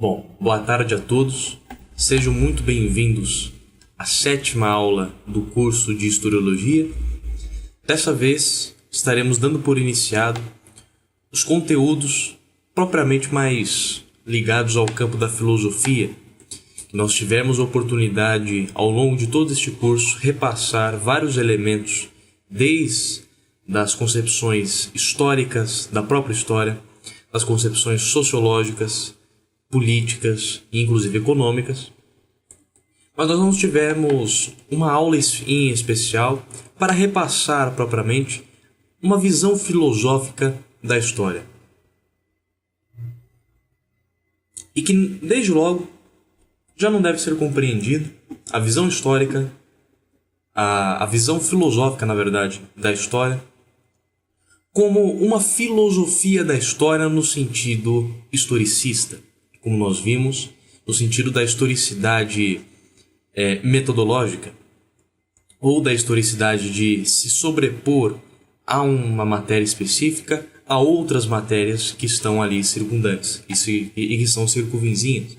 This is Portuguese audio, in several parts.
Bom, boa tarde a todos. Sejam muito bem-vindos à 7ª aula do curso de Historiologia. Dessa vez, estaremos dando por iniciado os conteúdos propriamente mais ligados ao campo da filosofia. Nós tivemos a oportunidade, ao longo de todo este curso, repassar vários elementos, desde as concepções históricas da própria história, as concepções sociológicas, políticas e inclusive econômicas. Mas nós não tivemos uma aula em especial para repassar propriamente uma visão filosófica da história. E que, desde logo, já não deve ser compreendido a visão histórica, a visão filosófica, na verdade, da história, como uma filosofia da história no sentido historicista, como nós vimos, no sentido da historicidade metodológica, ou da historicidade de se sobrepor a uma matéria específica a outras matérias que estão ali circundantes e que são circunvizinhas.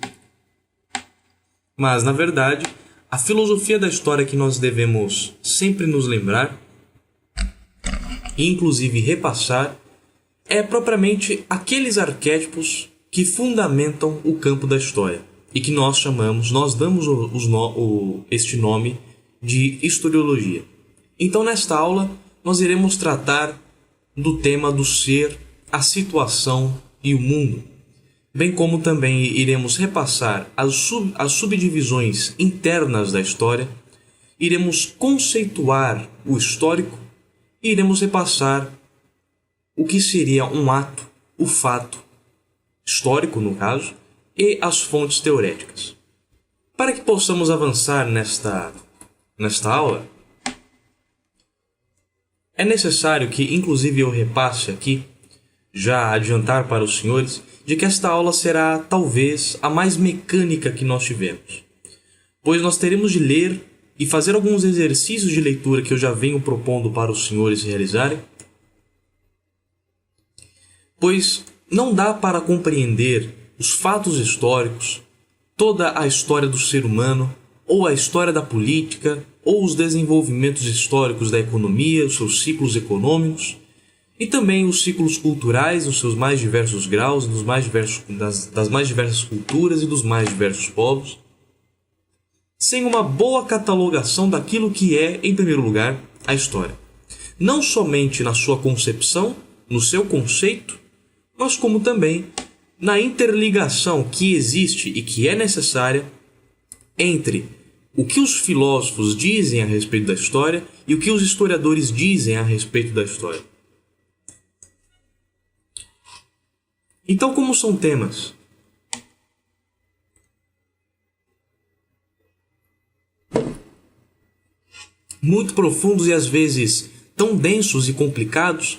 Mas, na verdade, a filosofia da história que nós devemos sempre nos lembrar, e inclusive repassar, é propriamente aqueles arquétipos que fundamentam o campo da história e que nós damos este nome de historiologia. Então, nesta aula, nós iremos tratar do tema do ser, a situação e o mundo, bem como também iremos repassar as subdivisões internas da história, iremos conceituar o histórico e iremos repassar o que seria um ato, o fato histórico, no caso, e as fontes teoréticas. Para que possamos avançar nesta aula, é necessário que, inclusive, eu repasse aqui, já adiantar para os senhores, de que esta aula será, talvez, a mais mecânica que nós tivemos, pois nós teremos de ler e fazer alguns exercícios de leitura que eu já venho propondo para os senhores realizarem, pois não dá para compreender os fatos históricos, toda a história do ser humano, ou a história da política, ou os desenvolvimentos históricos da economia, os seus ciclos econômicos, e também os ciclos culturais nos seus mais diversos graus, das mais diversas culturas e dos mais diversos povos, sem uma boa catalogação daquilo que é, em primeiro lugar, a história. Não somente na sua concepção, no seu conceito, mas como também na interligação que existe e que é necessária entre o que os filósofos dizem a respeito da história e o que os historiadores dizem a respeito da história. Então, como são temas muito profundos e às vezes tão densos e complicados,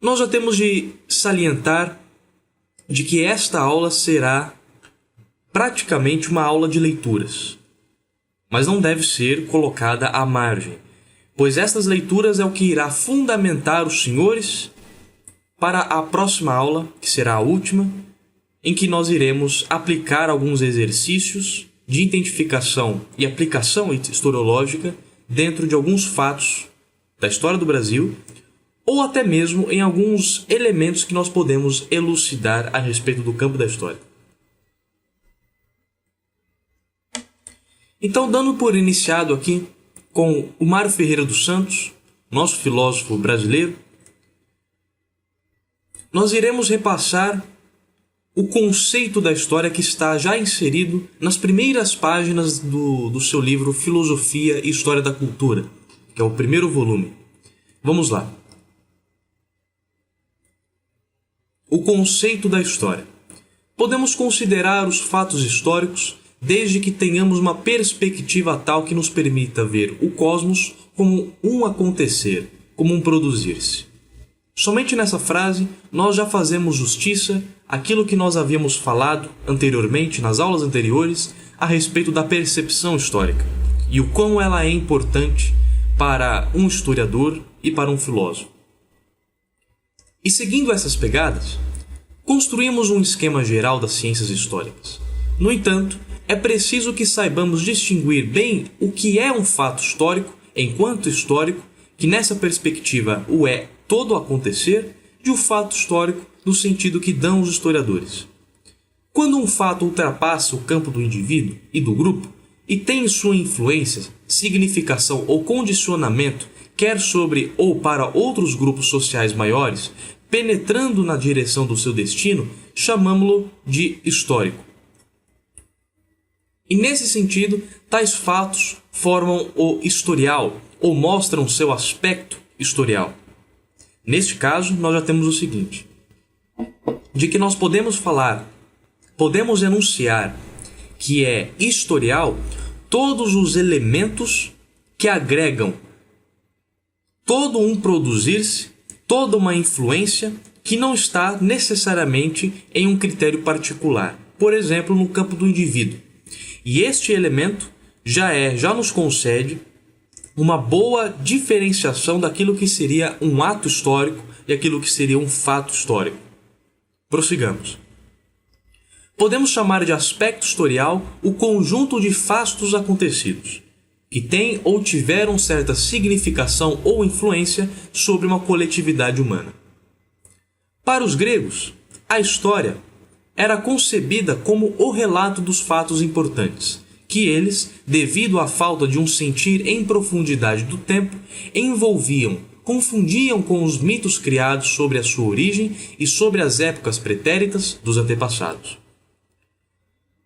nós já temos de salientar de que esta aula será praticamente uma aula de leituras, mas não deve ser colocada à margem, pois estas leituras é o que irá fundamentar os senhores para a próxima aula, que será a última, em que nós iremos aplicar alguns exercícios de identificação e aplicação historiológica dentro de alguns fatos da história do Brasil, ou até mesmo em alguns elementos que nós podemos elucidar a respeito do campo da história. Então, dando por iniciado aqui com o Mário Ferreira dos Santos, nosso filósofo brasileiro, nós iremos repassar o conceito da história que está já inserido nas primeiras páginas do seu livro Filosofia e História da Cultura, que é o primeiro volume. Vamos lá. O conceito da história. Podemos considerar os fatos históricos desde que tenhamos uma perspectiva tal que nos permita ver o cosmos como um acontecer, como um produzir-se. Somente nessa frase, nós já fazemos justiça àquilo que nós havíamos falado anteriormente, nas aulas anteriores, a respeito da percepção histórica e o quão ela é importante para um historiador e para um filósofo. E seguindo essas pegadas, Construímos um esquema geral das ciências históricas. No entanto, é preciso que saibamos distinguir bem o que é um fato histórico, enquanto histórico, que nessa perspectiva o é todo acontecer, de um fato histórico no sentido que dão os historiadores. Quando um fato ultrapassa o campo do indivíduo e do grupo e tem sua influência, significação ou condicionamento, quer sobre ou para outros grupos sociais maiores, penetrando na direção do seu destino, chamamo-lo de histórico. E nesse sentido, tais fatos formam o historial ou mostram seu aspecto historial. Neste caso, nós já temos o seguinte: de que nós podemos enunciar que é historial todos os elementos que agregam todo um produzir-se, toda uma influência que não está necessariamente em um critério particular, por exemplo, no campo do indivíduo. E este elemento já nos concede uma boa diferenciação daquilo que seria um ato histórico e aquilo que seria um fato histórico. Prossigamos. Podemos chamar de aspecto historial o conjunto de fatos acontecidos, que têm ou tiveram certa significação ou influência sobre uma coletividade humana. Para os gregos, a história era concebida como o relato dos fatos importantes, que eles, devido à falta de um sentir em profundidade do tempo, confundiam com os mitos criados sobre a sua origem e sobre as épocas pretéritas dos antepassados.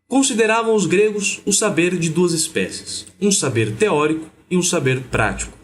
Consideravam os gregos o saber de duas espécies, um saber teórico e um saber prático.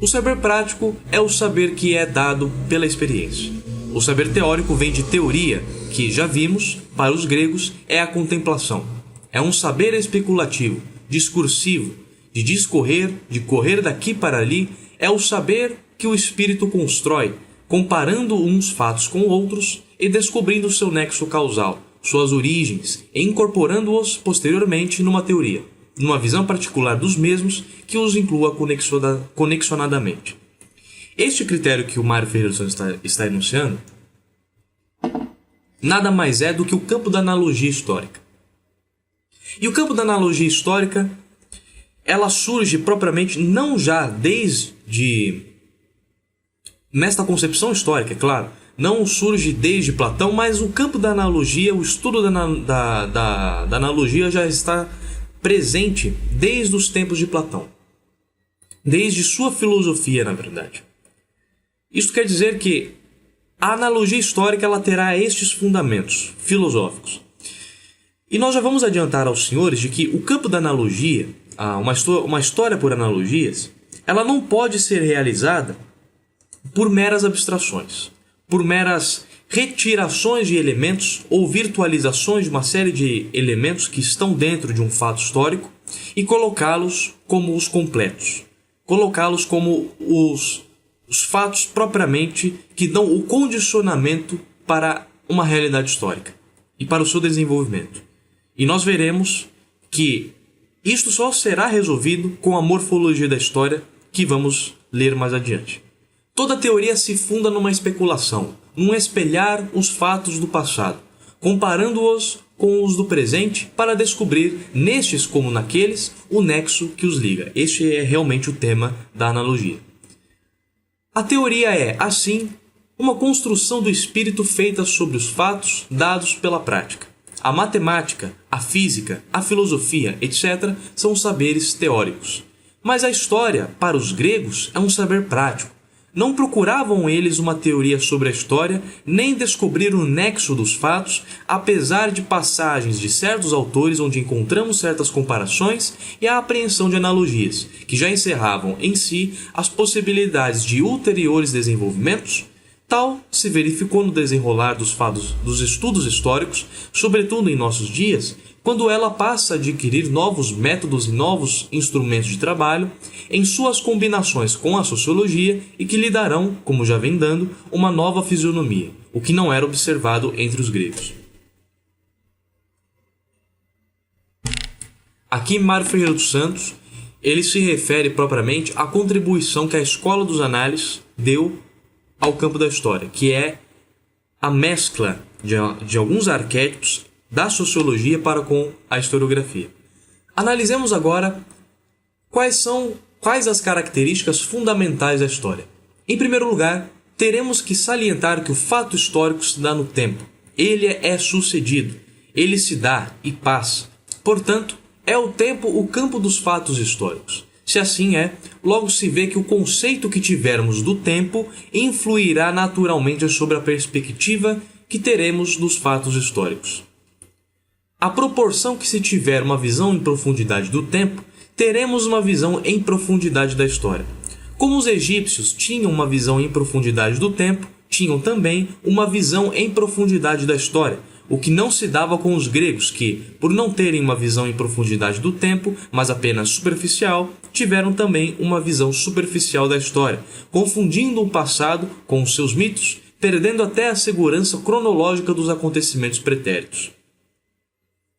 O saber prático é o saber que é dado pela experiência. O saber teórico vem de teoria, que, já vimos, para os gregos é a contemplação. É um saber especulativo, discursivo, de discorrer, de correr daqui para ali, é o saber que o espírito constrói, comparando uns fatos com outros e descobrindo seu nexo causal, suas origens, e incorporando-os posteriormente numa teoria, numa visão particular dos mesmos que os inclua conexionadamente. Este critério que o Mário Ferreira dos Santos está enunciando nada mais é do que o campo da analogia histórica. E o campo da analogia histórica, ela surge propriamente não já nesta concepção histórica, é claro, não surge desde Platão, mas o campo da analogia, o estudo da analogia já está presente desde os tempos de Platão. Desde sua filosofia, na verdade. Isso quer dizer que a analogia histórica ela terá estes fundamentos filosóficos. E nós já vamos adiantar aos senhores de que o campo da analogia, uma história por analogias, ela não pode ser realizada por meras abstrações, por meras retirações de elementos ou virtualizações de uma série de elementos que estão dentro de um fato histórico e colocá-los como os completos, colocá-los como os fatos propriamente que dão o condicionamento para uma realidade histórica e para o seu desenvolvimento. E nós veremos que isto só será resolvido com a morfologia da história que vamos ler mais adiante. Toda teoria se funda numa especulação, num espelhar os fatos do passado, comparando-os com os do presente para descobrir, nestes como naqueles, o nexo que os liga. Este é realmente o tema da analogia. A teoria é, assim, uma construção do espírito feita sobre os fatos dados pela prática. A matemática, a física, a filosofia, etc., são saberes teóricos. Mas a história, para os gregos, é um saber prático. Não procuravam eles uma teoria sobre a história, nem descobrir o nexo dos fatos, apesar de passagens de certos autores onde encontramos certas comparações e a apreensão de analogias, que já encerravam em si as possibilidades de ulteriores desenvolvimentos. Tal se verificou no desenrolar dos estudos históricos, sobretudo em nossos dias, quando ela passa a adquirir novos métodos e novos instrumentos de trabalho em suas combinações com a sociologia e que lhe darão, como já vem dando, uma nova fisionomia, o que não era observado entre os gregos. Aqui Mário Ferreira dos Santos, ele se refere propriamente à contribuição que a Escola dos Análises deu ao campo da história, que é a mescla de alguns arquétipos da sociologia para com a historiografia. Analisemos agora quais as características fundamentais da história. Em primeiro lugar, teremos que salientar que o fato histórico se dá no tempo. Ele é sucedido, ele se dá e passa. Portanto, é o tempo o campo dos fatos históricos. Se assim é, logo se vê que o conceito que tivermos do tempo influirá naturalmente sobre a perspectiva que teremos dos fatos históricos. À proporção que se tiver uma visão em profundidade do tempo, teremos uma visão em profundidade da história. Como os egípcios tinham uma visão em profundidade do tempo, tinham também uma visão em profundidade da história, o que não se dava com os gregos que, por não terem uma visão em profundidade do tempo, mas apenas superficial, tiveram também uma visão superficial da história, confundindo o passado com os seus mitos, perdendo até a segurança cronológica dos acontecimentos pretéritos.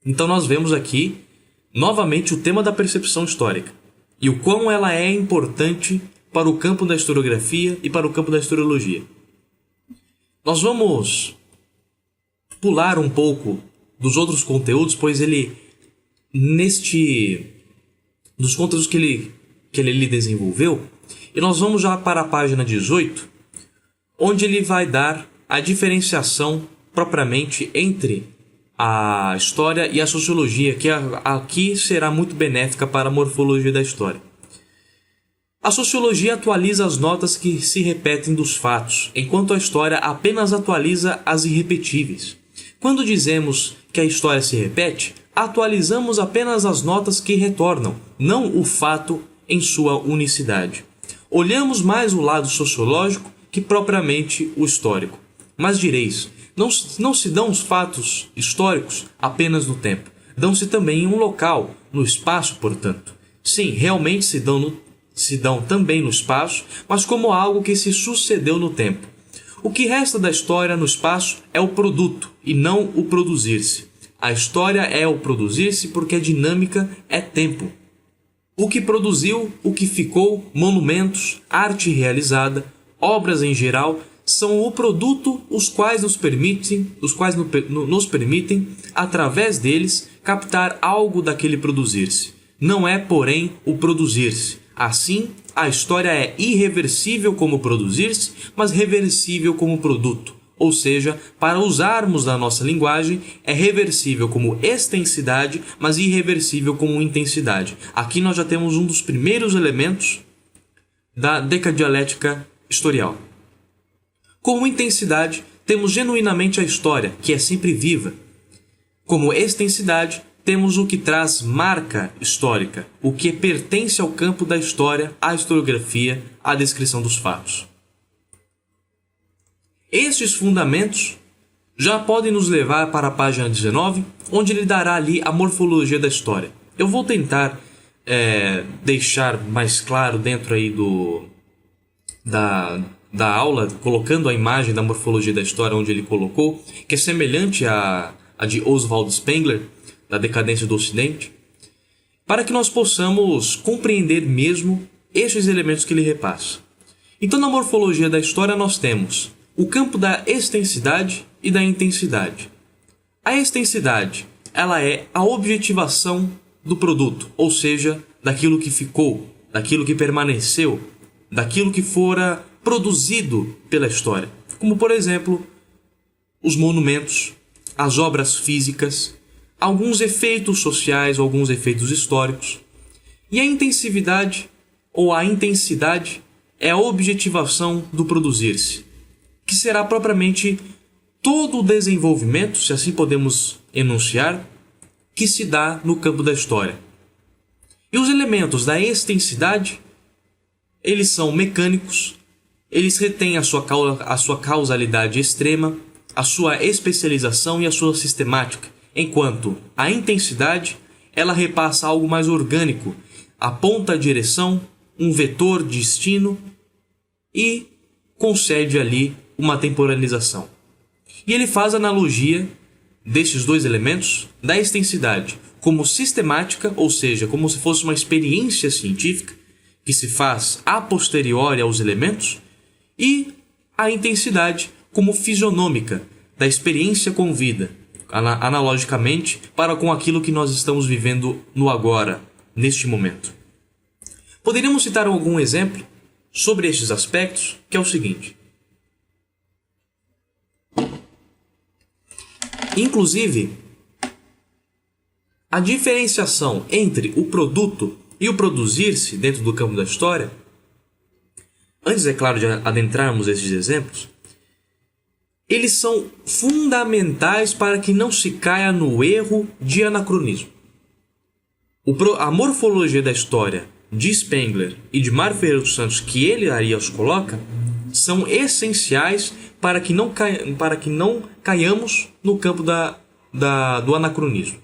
Então nós vemos aqui, novamente, o tema da percepção histórica e o quão ela é importante para o campo da historiografia e para o campo da historiologia. Nós vamos pular um pouco dos outros conteúdos, pois dos conteúdos que ele desenvolveu, e nós vamos já para a página 18, onde ele vai dar a diferenciação propriamente entre a história e a sociologia, que aqui será muito benéfica para a morfologia da história. A sociologia atualiza as notas que se repetem dos fatos, enquanto a história apenas atualiza as irrepetíveis. Quando dizemos que a história se repete, atualizamos apenas as notas que retornam, não o fato em sua unicidade. Olhamos mais o lado sociológico que propriamente o histórico. Mas direis, não se dão os fatos históricos apenas no tempo, dão-se também em um local, no espaço, portanto. Sim, realmente se dão também no espaço, mas como algo que se sucedeu no tempo. O que resta da história no espaço é o produto e não o produzir-se. A história é o produzir-se porque a dinâmica é tempo. O que produziu, o que ficou, monumentos, arte realizada, obras em geral, são o produto os quais nos permitem, através deles, captar algo daquele produzir-se. Não é, porém, o produzir-se. Assim, a história é irreversível como produzir-se, mas reversível como produto. Ou seja, para usarmos da nossa linguagem, é reversível como extensidade, mas irreversível como intensidade. Aqui nós já temos um dos primeiros elementos da decadialética historial. Como intensidade, temos genuinamente a história, que é sempre viva. Como extensidade, temos o que traz marca histórica, o que pertence ao campo da história, à historiografia, à descrição dos fatos. Estes fundamentos já podem nos levar para a página 19, onde ele dará ali a morfologia da história. Eu vou tentar deixar mais claro dentro aí da aula, colocando a imagem da morfologia da história onde ele colocou, que é semelhante à de Oswald Spengler, da decadência do Ocidente, para que nós possamos compreender mesmo estes elementos que ele repassa. Então, na morfologia da história nós temos o campo da extensidade e da intensidade. A extensidade, ela é a objetivação do produto, ou seja, daquilo que ficou, daquilo que permaneceu, daquilo que fora produzido pela história, como por exemplo, os monumentos, as obras físicas, alguns efeitos sociais, alguns efeitos históricos. E a intensividade ou a intensidade é a objetivação do produzir-se, que será propriamente todo o desenvolvimento, se assim podemos enunciar, que se dá no campo da história. E os elementos da extensidade, eles são mecânicos, eles retêm a sua causalidade extrema, a sua especialização e a sua sistemática, enquanto a intensidade, ela repassa algo mais orgânico, aponta a direção, um vetor de destino e concede ali uma temporalização. E ele faz analogia destes dois elementos, da extensidade como sistemática, ou seja, como se fosse uma experiência científica que se faz a posteriori aos elementos, e a intensidade como fisionômica, da experiência com vida, analogicamente para com aquilo que nós estamos vivendo no agora, neste momento. Poderíamos citar algum exemplo sobre estes aspectos, que é o seguinte. Inclusive, a diferenciação entre o produto e o produzir-se dentro do campo da história, antes, é claro, de adentrarmos esses exemplos, eles são fundamentais para que não se caia no erro de anacronismo. A morfologia da história de Spengler e de Mário Ferreira dos Santos, que ele aí os coloca, são essenciais para que não caiamos no campo do anacronismo.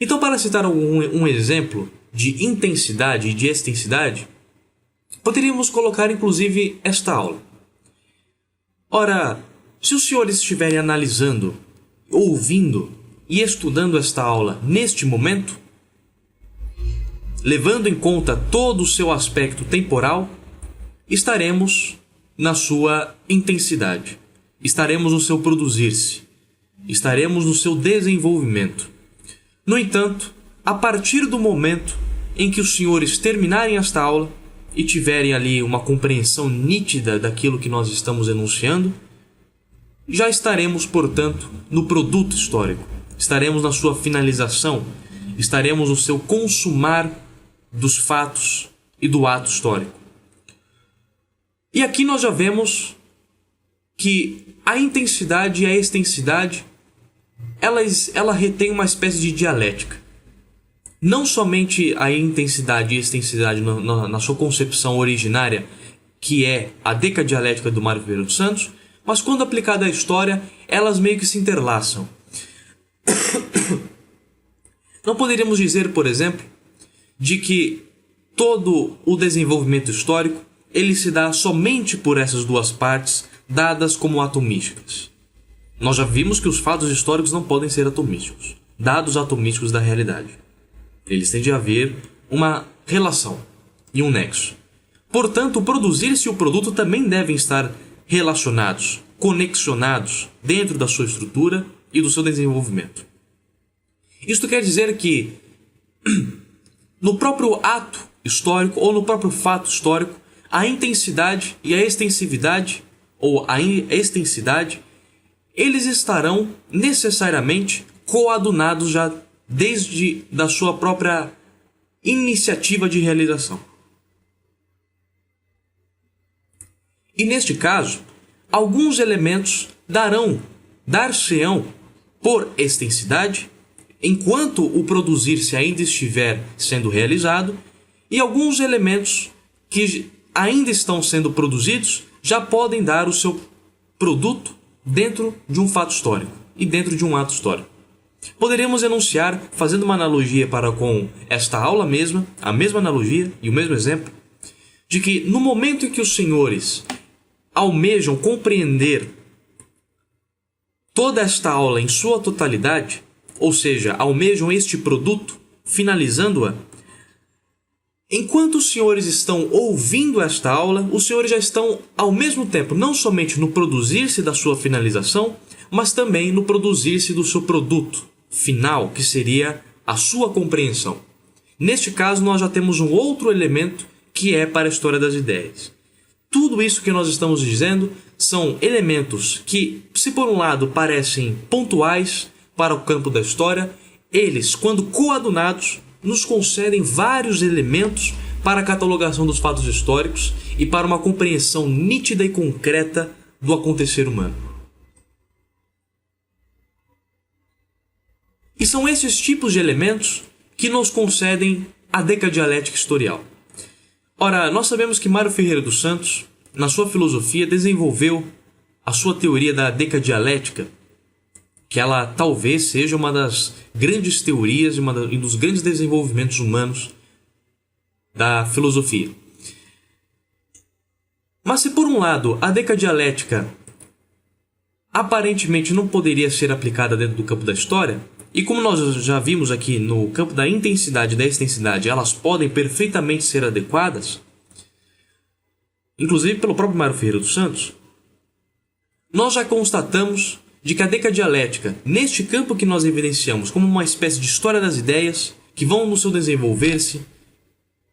Então, para citar um exemplo de intensidade e de extensidade, poderíamos colocar inclusive esta aula. Ora, se os senhores estiverem analisando, ouvindo e estudando esta aula neste momento, levando em conta todo o seu aspecto temporal, estaremos na sua intensidade, estaremos no seu produzir-se, estaremos no seu desenvolvimento. No entanto, a partir do momento em que os senhores terminarem esta aula e tiverem ali uma compreensão nítida daquilo que nós estamos enunciando, já estaremos, portanto, no produto histórico, estaremos na sua finalização, estaremos no seu consumar dos fatos e do ato histórico. E aqui nós já vemos que a intensidade e a extensidade ela retém uma espécie de dialética. Não somente a intensidade e extensidade na sua concepção originária, que é a decadialética do Mário Ferreira dos Santos, mas quando aplicada à história, elas meio que se interlaçam. Não poderíamos dizer, por exemplo, de que todo o desenvolvimento histórico ele se dá somente por essas duas partes, dadas como atomísticas. Nós já vimos que os fatos históricos não podem ser atomísticos, dados atomísticos da realidade. Eles têm de haver uma relação e um nexo. Portanto, o produzir-se e o produto também devem estar relacionados, conexionados dentro da sua estrutura e do seu desenvolvimento. Isto quer dizer que no próprio ato histórico ou no próprio fato histórico, a intensidade e a extensividade ou a extensidade, eles estarão necessariamente coadunados já desde da sua própria iniciativa de realização. E neste caso, alguns elementos dar-se-ão por extensidade, enquanto o produzir-se ainda estiver sendo realizado, e alguns elementos que ainda estão sendo produzidos já podem dar o seu produto dentro de um fato histórico e dentro de um ato histórico. Poderíamos enunciar, fazendo uma analogia para com esta aula mesma, a mesma analogia e o mesmo exemplo, de que no momento em que os senhores almejam compreender toda esta aula em sua totalidade, ou seja, almejam este produto, finalizando-a, enquanto os senhores estão ouvindo esta aula, os senhores já estão ao mesmo tempo não somente no produzir-se da sua finalização, mas também no produzir-se do seu produto final, que seria a sua compreensão. Neste caso, nós já temos um outro elemento que é para a história das ideias. Tudo isso que nós estamos dizendo são elementos que, se por um lado parecem pontuais para o campo da história, eles, quando coadunados, nos concedem vários elementos para a catalogação dos fatos históricos e para uma compreensão nítida e concreta do acontecer humano. E são esses tipos de elementos que nos concedem a decadialética historial. Ora, nós sabemos que Mário Ferreira dos Santos, na sua filosofia, desenvolveu a sua teoria da decadialética, que ela talvez seja uma das grandes teorias e um dos grandes desenvolvimentos humanos da filosofia. Mas se por um lado a decadialética aparentemente não poderia ser aplicada dentro do campo da história, e como nós já vimos aqui no campo da intensidade e da extensidade, elas podem perfeitamente ser adequadas, inclusive pelo próprio Mário Ferreira dos Santos, nós já constatamos de que a decadialética, neste campo que nós evidenciamos como uma espécie de história das ideias, que vão no seu desenvolver-se,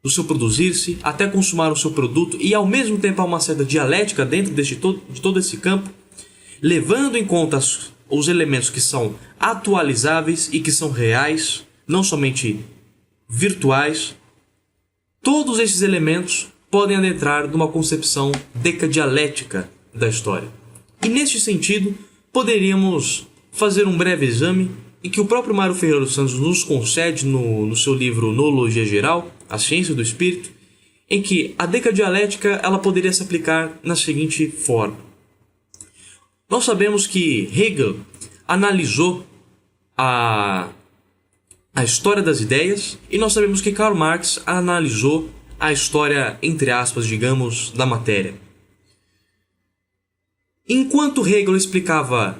no seu produzir-se, até consumar o seu produto, e ao mesmo tempo há uma certa dialética dentro de todo esse campo, levando em conta os elementos que são atualizáveis e que são reais, não somente virtuais. Todos esses elementos podem adentrar numa concepção decadialética da história. E neste sentido, poderíamos fazer um breve exame e que o próprio Mário Ferreira dos Santos nos concede no seu livro Noologia Geral, A Ciência do Espírito, em que a decadialética ela poderia se aplicar na seguinte forma. Nós sabemos que Hegel analisou a história das ideias e nós sabemos que Karl Marx analisou a história, entre aspas, digamos, da matéria. Enquanto Hegel explicava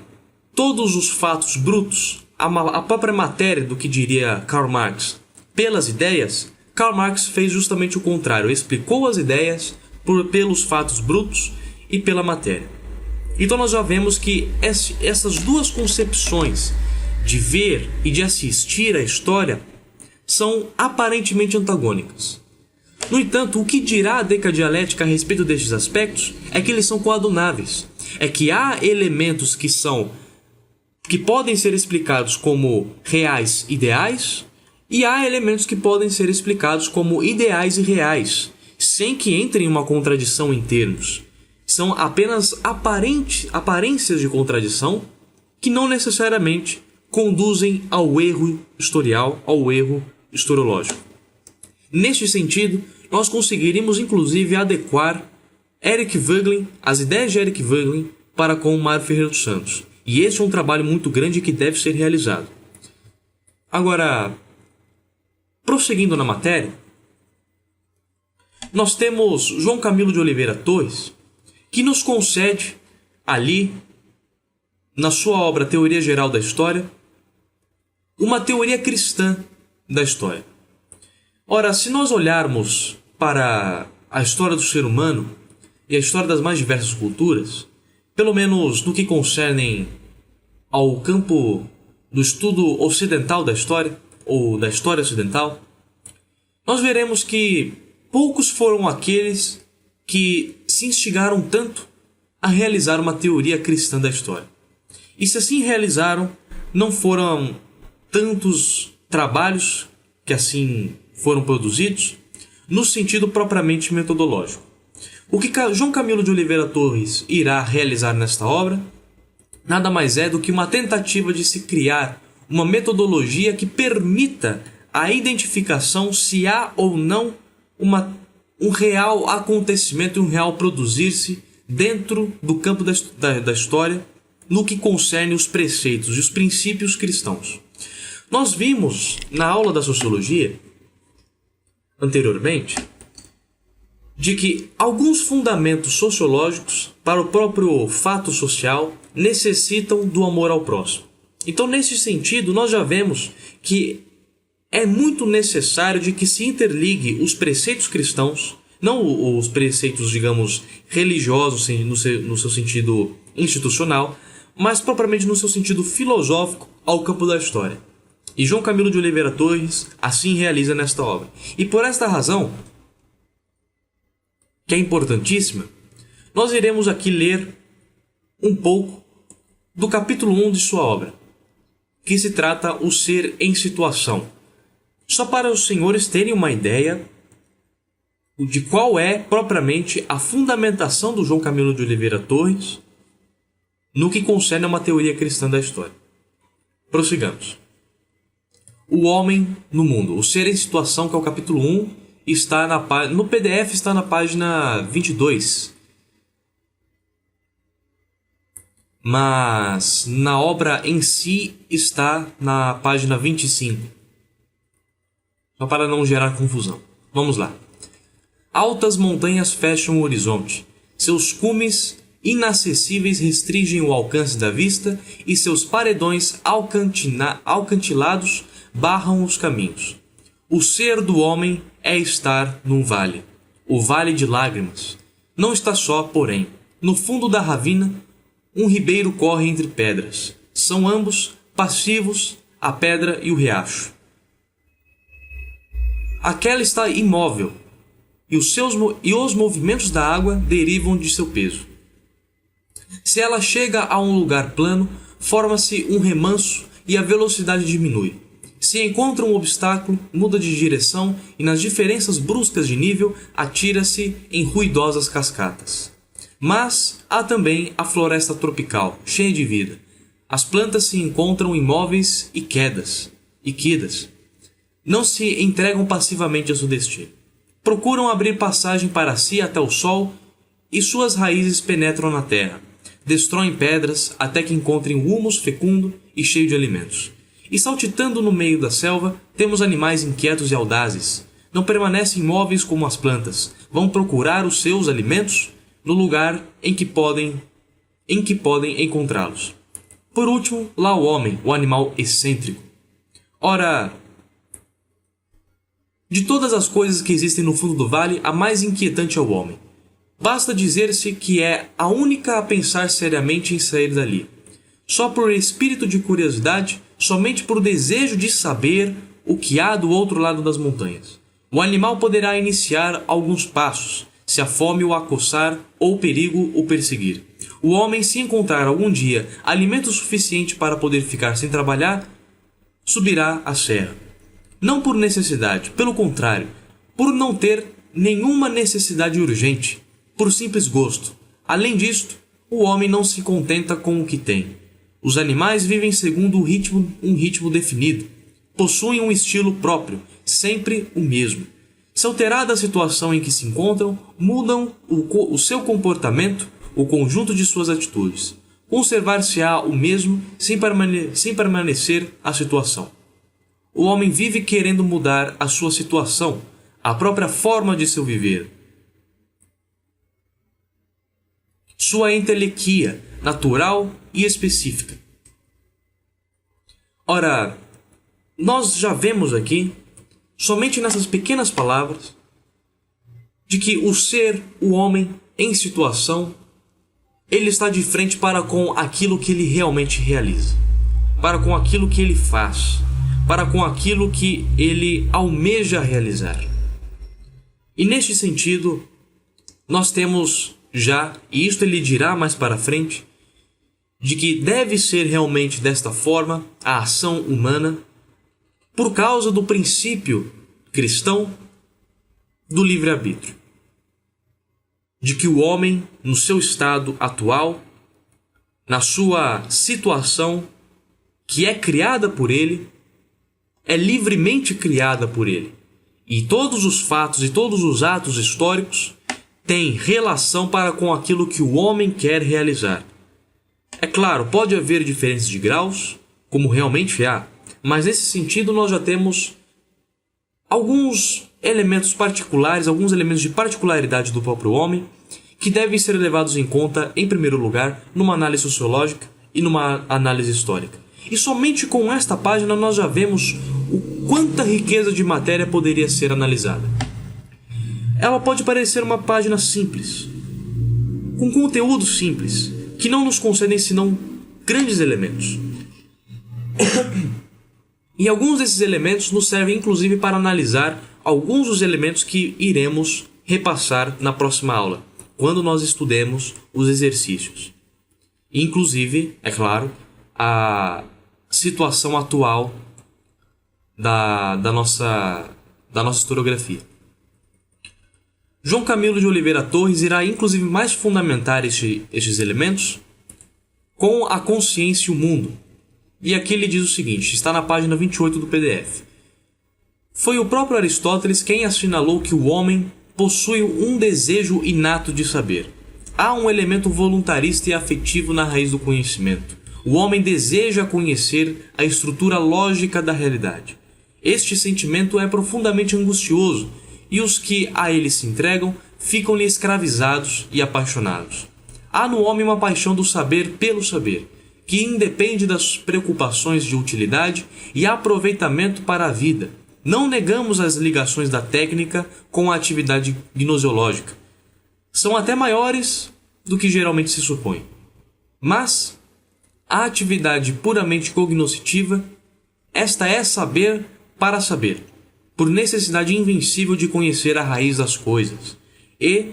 todos os fatos brutos, a própria matéria do que diria Karl Marx, pelas ideias, Karl Marx fez justamente o contrário, explicou as ideias pelos fatos brutos e pela matéria. Então nós já vemos que essas duas concepções de ver e de assistir à história são aparentemente antagônicas. No entanto, o que dirá a decadialética a respeito destes aspectos é que eles são coadunáveis. É que há elementos que podem ser explicados como reais ideais e há elementos que podem ser explicados como ideais e reais, sem que entrem em uma contradição em termos. São apenas aparências de contradição que não necessariamente conduzem ao erro historial, ao erro historiológico. Neste sentido, nós conseguiríamos inclusive adequar Eric Voegelin, as ideias de Eric Voegelin, para com Mário Ferreira dos Santos. E este é um trabalho muito grande que deve ser realizado. Agora, prosseguindo na matéria, nós temos João Camilo de Oliveira Torres, que nos concede ali, na sua obra Teoria Geral da História, uma teoria cristã da história. Ora, se nós olharmos para a história do ser humano e a história das mais diversas culturas, pelo menos no que concerne ao campo do estudo ocidental da história, ou da história ocidental, nós veremos que poucos foram aqueles que se instigaram tanto a realizar uma teoria cristã da história. E se assim realizaram, não foram tantos trabalhos que assim foram produzidos no sentido propriamente metodológico. O que João Camilo de Oliveira Torres irá realizar nesta obra nada mais é do que uma tentativa de se criar uma metodologia que permita a identificação se há ou não um real acontecimento e um real produzir-se dentro do campo da história no que concerne os preceitos e os princípios cristãos. Nós vimos na aula da sociologia anteriormente de que alguns fundamentos sociológicos para o próprio fato social necessitam do amor ao próximo. Então, nesse sentido, nós já vemos que é muito necessário de que se interligue os preceitos cristãos, não os preceitos, digamos, religiosos no seu sentido institucional, mas propriamente no seu sentido filosófico ao campo da história. E João Camilo de Oliveira Torres assim realiza nesta obra. E por esta razão, que é importantíssima, nós iremos aqui ler um pouco do capítulo 1 de sua obra, que se trata o ser em situação. Só para os senhores terem uma ideia de qual é propriamente a fundamentação do João Camilo de Oliveira Torres no que concerne a uma teoria cristã da história. Prossigamos. O homem no mundo. O ser em situação, que é o capítulo 1, está no PDF está na página 22. Mas na obra em si está na página 25. Só para não gerar confusão. Vamos lá. Altas montanhas fecham o horizonte. Seus cumes inacessíveis restringem o alcance da vista e seus paredões alcantilados barram os caminhos. O ser do homem é estar num vale, o vale de lágrimas. Não está só, porém. No fundo da ravina, Um ribeiro corre entre pedras. São ambos passivos, a pedra e o riacho. Aquela está imóvel, e os movimentos da água derivam de seu peso. Se ela chega a um lugar plano, forma-se um remanso e a velocidade diminui. Se encontra um obstáculo, muda de direção e nas diferenças bruscas de nível atira-se em ruidosas cascatas. Mas há também a floresta tropical, cheia de vida. As plantas se encontram imóveis e quedas. Não se entregam passivamente a seu destino. Procuram abrir passagem para si até o sol e suas raízes penetram na terra. Destroem pedras até que encontrem um humus fecundo e cheio de alimentos. E saltitando no meio da selva, temos animais inquietos e audazes. Não permanecem imóveis como as plantas. Vão procurar os seus alimentos no lugar em que podem encontrá-los. Por último, lá o homem, o animal excêntrico. Ora, de todas as coisas que existem no fundo do vale, a mais inquietante é o homem. Basta dizer-se que é a única a pensar seriamente em sair dali. Só por espírito de curiosidade, somente por desejo de saber o que há do outro lado das montanhas. O animal poderá iniciar alguns passos, se a fome o acossar ou o perigo o perseguir. O homem, se encontrar algum dia alimento suficiente para poder ficar sem trabalhar, subirá a serra. Não por necessidade, pelo contrário, por não ter nenhuma necessidade urgente, por simples gosto. Além disto, o homem não se contenta com o que tem. Os animais vivem segundo um ritmo definido, possuem um estilo próprio, sempre o mesmo. Se alterada a situação em que se encontram, mudam o seu comportamento, o conjunto de suas atitudes. Conservar-se-á o mesmo sem permanecer a situação. O homem vive querendo mudar a sua situação, a própria forma de seu viver. Sua entelequia, natural e específica. Ora, nós já vemos aqui, somente nessas pequenas palavras, de que o ser, o homem, em situação, ele está de frente para com aquilo que ele realmente realiza, para com aquilo que ele faz, para com aquilo que ele almeja realizar. E neste sentido, nós temos já, e isto ele dirá mais para frente, de que deve ser realmente desta forma a ação humana, por causa do princípio cristão do livre-arbítrio. De que o homem, no seu estado atual, na sua situação que é criada por ele, é livremente criada por ele. E todos os fatos e todos os atos históricos têm relação para com aquilo que o homem quer realizar. É claro, pode haver diferenças de graus, como realmente há, mas nesse sentido nós já temos alguns elementos particulares, alguns elementos de particularidade do próprio homem, que devem ser levados em conta, em primeiro lugar, numa análise sociológica e numa análise histórica. E somente com esta página nós já vemos o quanta riqueza de matéria poderia ser analisada. Ela pode parecer uma página simples, com conteúdo simples, que não nos concedem senão grandes elementos. E alguns desses elementos nos servem inclusive para analisar alguns dos elementos que iremos repassar na próxima aula, quando nós estudemos os exercícios. Inclusive, é claro, a situação atual da nossa historiografia. João Camilo de Oliveira Torres irá inclusive mais fundamentar estes elementos com a consciência e o mundo. E aqui ele diz o seguinte, está na página 28 do PDF. Foi o próprio Aristóteles quem assinalou que o homem possui um desejo inato de saber. Há um elemento voluntarista e afetivo na raiz do conhecimento. O homem deseja conhecer a estrutura lógica da realidade. Este sentimento é profundamente angustioso, e os que a ele se entregam ficam-lhe escravizados e apaixonados. Há no homem uma paixão do saber pelo saber, que independe das preocupações de utilidade e aproveitamento para a vida. Não negamos as ligações da técnica com a atividade gnoseológica. São até maiores do que geralmente se supõe. Mas a atividade puramente cognoscitiva, esta é saber para saber, por necessidade invencível de conhecer a raiz das coisas. E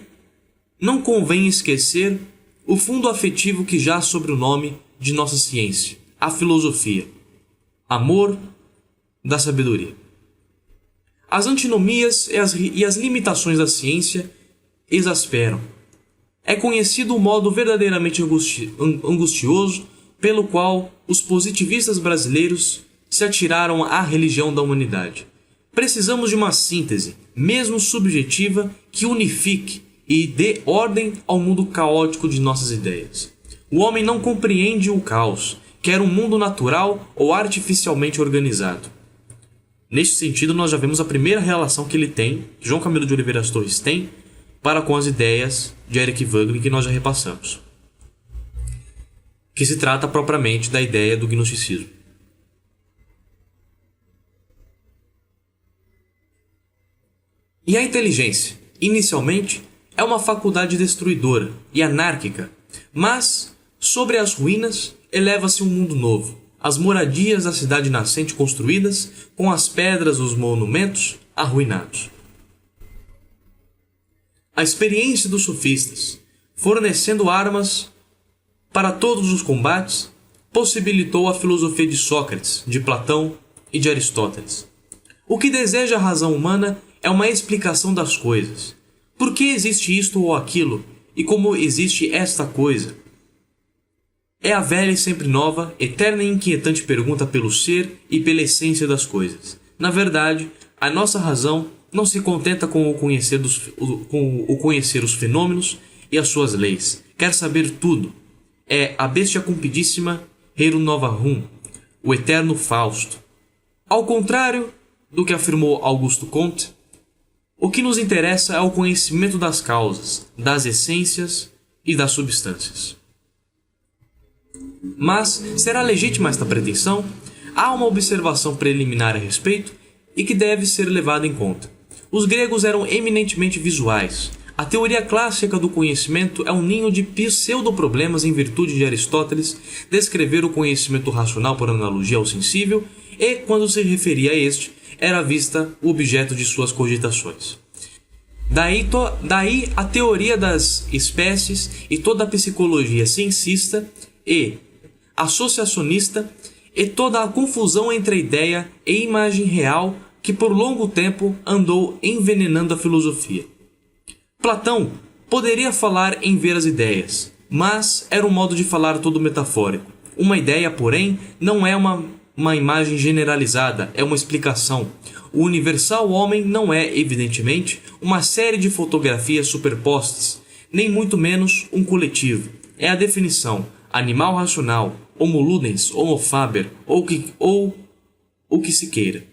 não convém esquecer o fundo afetivo que jaz sobre o nome de nossa ciência, a filosofia, amor da sabedoria. As antinomias e as limitações da ciência exasperam. É conhecido o modo verdadeiramente angustioso pelo qual os positivistas brasileiros se atiraram à religião da humanidade. Precisamos de uma síntese, mesmo subjetiva, que unifique e dê ordem ao mundo caótico de nossas ideias. O homem não compreende o caos, quer um mundo natural ou artificialmente organizado. Neste sentido, nós já vemos a primeira relação que ele tem, que João Camilo de Oliveira Torres tem, para com as ideias de Eric Wagner que nós já repassamos. Que se trata propriamente da ideia do gnosticismo. E a inteligência, inicialmente, é uma faculdade destruidora e anárquica, mas, sobre as ruínas, eleva-se um mundo novo. As moradias da cidade nascente construídas com as pedras dos monumentos arruinados. A experiência dos sofistas, fornecendo armas para todos os combates, possibilitou a filosofia de Sócrates, de Platão e de Aristóteles. O que deseja a razão humana é uma explicação das coisas. Por que existe isto ou aquilo, e como existe esta coisa? É a velha e sempre nova, eterna e inquietante pergunta pelo ser e pela essência das coisas. Na verdade, a nossa razão não se contenta com o conhecer os fenômenos e as suas leis. Quer saber tudo. É a bestia cumpidíssima Heru Nova Rum, o eterno Fausto. Ao contrário do que afirmou Augusto Comte, o que nos interessa é o conhecimento das causas, das essências e das substâncias. Mas será legítima esta pretensão? Há uma observação preliminar a respeito e que deve ser levada em conta. Os gregos eram eminentemente visuais. A teoria clássica do conhecimento é um ninho de pseudoproblemas em virtude de Aristóteles descrever o conhecimento racional por analogia ao sensível e, quando se referia a este, era vista o objeto de suas cogitações. Daí a teoria das espécies e toda a psicologia cientista e associacionista e toda a confusão entre a ideia e imagem real que por longo tempo andou envenenando a filosofia. Platão poderia falar em ver as ideias, mas era um modo de falar todo metafórico. Uma ideia, porém, não é uma imagem generalizada, é uma explicação. O universal homem não é, evidentemente, uma série de fotografias superpostas, nem muito menos um coletivo. É a definição, animal racional, homo ludens, homo faber, ou o que se queira.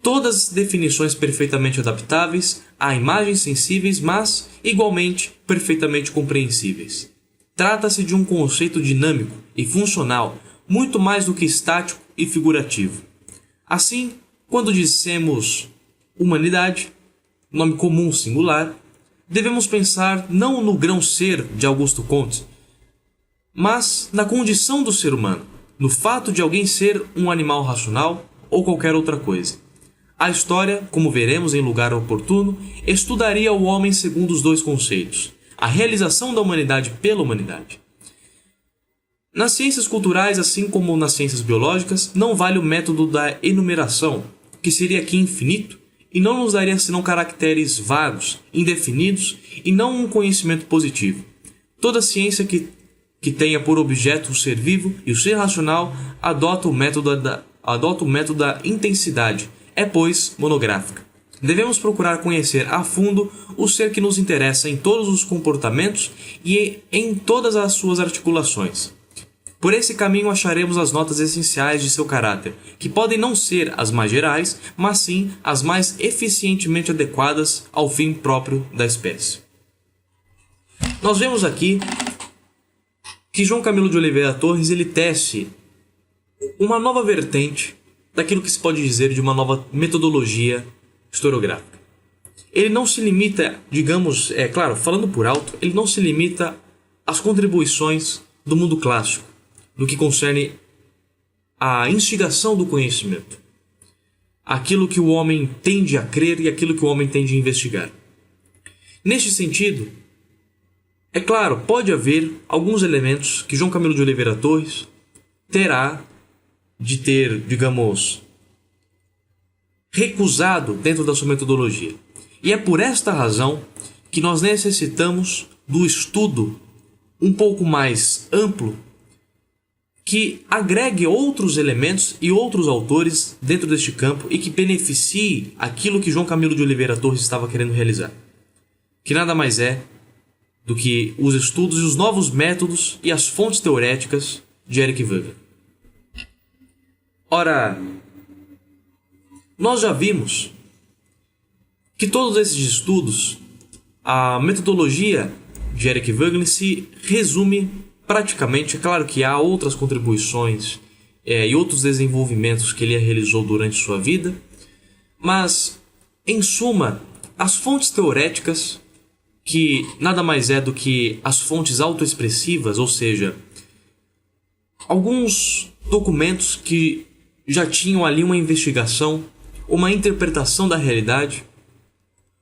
Todas definições perfeitamente adaptáveis a imagens sensíveis, mas, igualmente, perfeitamente compreensíveis. Trata-se de um conceito dinâmico e funcional, muito mais do que estático e figurativo. Assim, quando dissemos humanidade, nome comum singular, devemos pensar não no grão-ser de Augusto Comte, mas na condição do ser humano, no fato de alguém ser um animal racional ou qualquer outra coisa. A história, como veremos em lugar oportuno, estudaria o homem segundo os dois conceitos: a realização da humanidade pela humanidade. Nas ciências culturais, assim como nas ciências biológicas, não vale o método da enumeração, que seria aqui infinito, e não nos daria senão caracteres vagos, indefinidos, e não um conhecimento positivo. Toda ciência que tenha por objeto o ser vivo e o ser racional adota o método da intensidade, é, pois, monográfica. Devemos procurar conhecer a fundo o ser que nos interessa em todos os comportamentos e em todas as suas articulações. Por esse caminho acharemos as notas essenciais de seu caráter, que podem não ser as mais gerais, mas sim as mais eficientemente adequadas ao fim próprio da espécie. Nós vemos aqui que João Camilo de Oliveira Torres ele tece uma nova vertente daquilo que se pode dizer de uma nova metodologia historiográfica. Ele não se limita, digamos, claro, falando por alto, ele não se limita as contribuições do mundo clássico, no que concerne à instigação do conhecimento, aquilo que o homem tende a crer e aquilo que o homem tende a investigar. Neste sentido, é claro, pode haver alguns elementos que João Camilo de Oliveira Torres terá de ter, digamos, recusado dentro da sua metodologia. E é por esta razão que nós necessitamos do estudo um pouco mais amplo que agregue outros elementos e outros autores dentro deste campo e que beneficie aquilo que João Camilo de Oliveira Torres estava querendo realizar. Que nada mais é do que os estudos e os novos métodos e as fontes teoréticas de Eric Wegelin. Ora, nós já vimos que todos esses estudos, a metodologia de Eric Wegelin se resume praticamente, é claro que há outras contribuições e outros desenvolvimentos que ele realizou durante sua vida, mas, em suma, as fontes teoréticas, que nada mais é do que as fontes autoexpressivas, ou seja, alguns documentos que já tinham ali uma investigação, uma interpretação da realidade,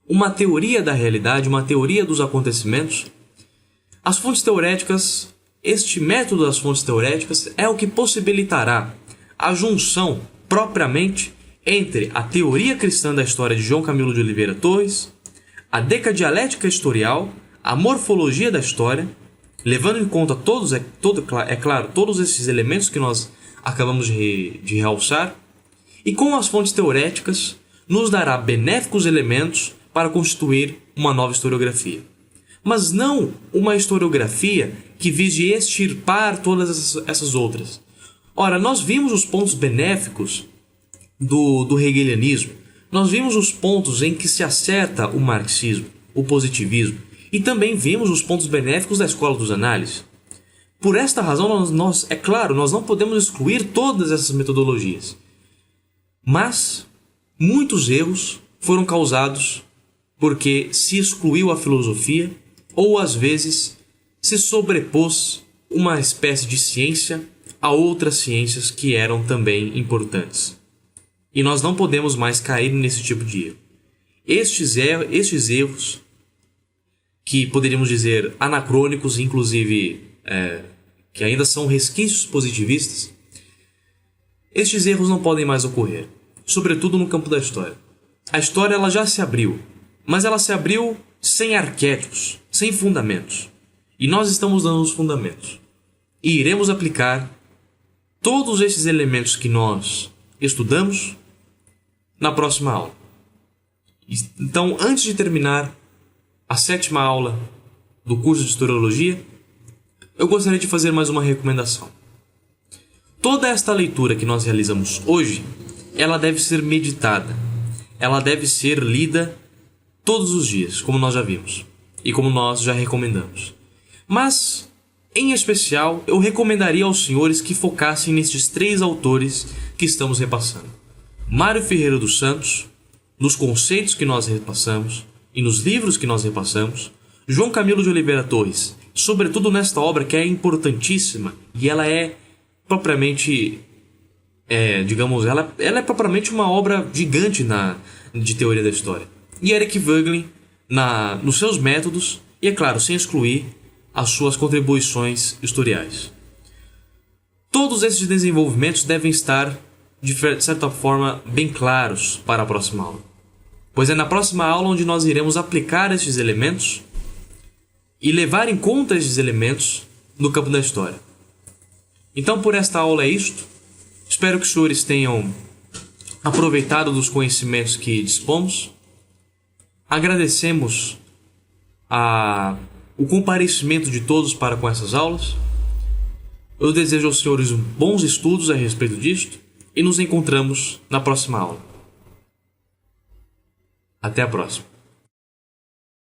uma teoria da realidade, uma teoria dos acontecimentos. As fontes teoréticas, este método das fontes teoréticas é o que possibilitará a junção propriamente entre a teoria cristã da história de João Camilo de Oliveira Torres, a decadialética historial, a morfologia da história, levando em conta todos esses elementos que nós acabamos de realçar, e com as fontes teoréticas nos dará benéficos elementos para constituir uma nova historiografia. Mas não uma historiografia que vise extirpar todas essas outras. Ora, nós vimos os pontos benéficos do hegelianismo, nós vimos os pontos em que se acerta o marxismo, o positivismo, e também vimos os pontos benéficos da escola dos análises. Por esta razão, é claro, nós não podemos excluir todas essas metodologias. Mas muitos erros foram causados porque se excluiu a filosofia ou, às vezes, se sobrepôs uma espécie de ciência a outras ciências que eram também importantes. E nós não podemos mais cair nesse tipo de erro. Estes erros, que poderíamos dizer anacrônicos, inclusive que ainda são resquícios positivistas, estes erros não podem mais ocorrer, sobretudo no campo da história. A história ela já se abriu, mas ela se abriu sem arquétipos, sem fundamentos. E nós estamos dando os fundamentos. E iremos aplicar todos esses elementos que nós estudamos na próxima aula. Então, antes de terminar a 7ª aula do curso de Historiologia, eu gostaria de fazer mais uma recomendação. Toda esta leitura que nós realizamos hoje, ela deve ser meditada. Ela deve ser lida todos os dias, como nós já vimos e como nós já recomendamos. Mas, em especial, eu recomendaria aos senhores que focassem nestes 3 autores que estamos repassando. Mário Ferreira dos Santos, nos conceitos que nós repassamos e nos livros que nós repassamos. João Camilo de Oliveira Torres, sobretudo nesta obra que é importantíssima e ela é propriamente, ela é propriamente uma obra gigante de teoria da história. E Eric Wegelin nos seus métodos e, é claro, sem excluir as suas contribuições historiais. Todos esses desenvolvimentos devem estar, de certa forma, bem claros para a próxima aula. Pois é na próxima aula onde nós iremos aplicar esses elementos e levar em conta esses elementos no campo da história. Então, por esta aula é isto. Espero que os senhores tenham aproveitado dos conhecimentos que dispomos. Agradecemos o comparecimento de todos para com essas aulas. Eu desejo aos senhores bons estudos a respeito disto e nos encontramos na próxima aula. Até a próxima.